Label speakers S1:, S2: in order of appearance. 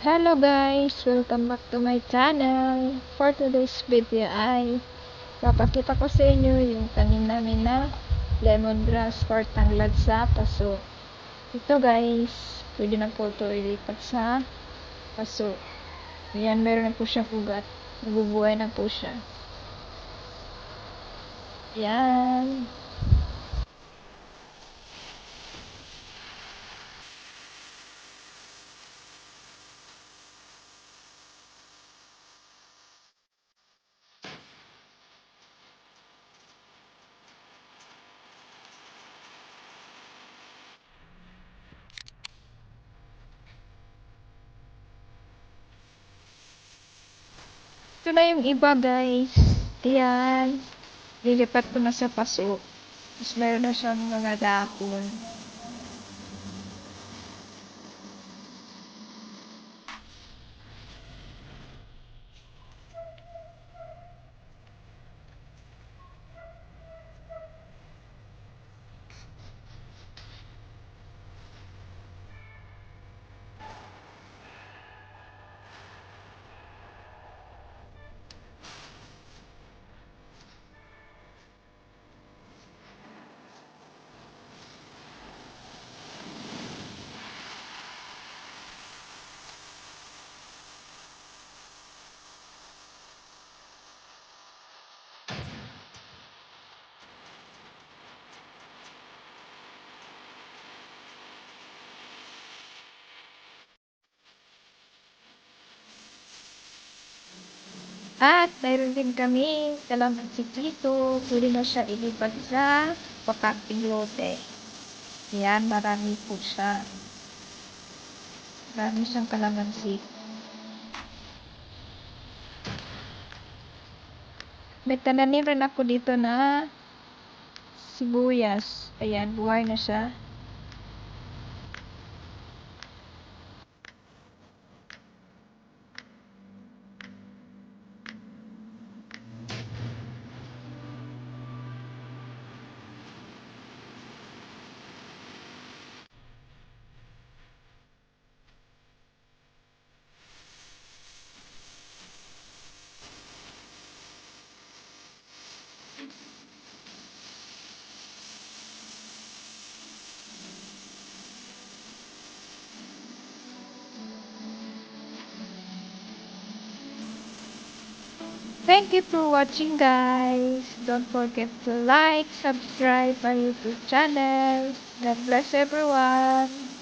S1: Hello guys! Welcome back to my channel. For today's video ay papakita ko sa inyo yung tanim namin na lemongrass for tanglad sa paso. Ito guys, pwede na po ito ilipat sa paso. Ayan, meron na po siyang ugat. Nabubuhay na po siya. Ayan. Ito na yung iba guys. Ayan. Lilipat ko na sa paso. Tapos meron na siyang mga dahon. At mayroon din kami kalamansi dito. Pwede na siya ilipat sa potting lote. Yan, marami po siya. Marami siyang kalamansi. May tananim rin ako dito na sibuyas. Ayan, buhay na siya. Thank you for watching guys. Don't forget to like, subscribe my YouTube channel. God bless everyone.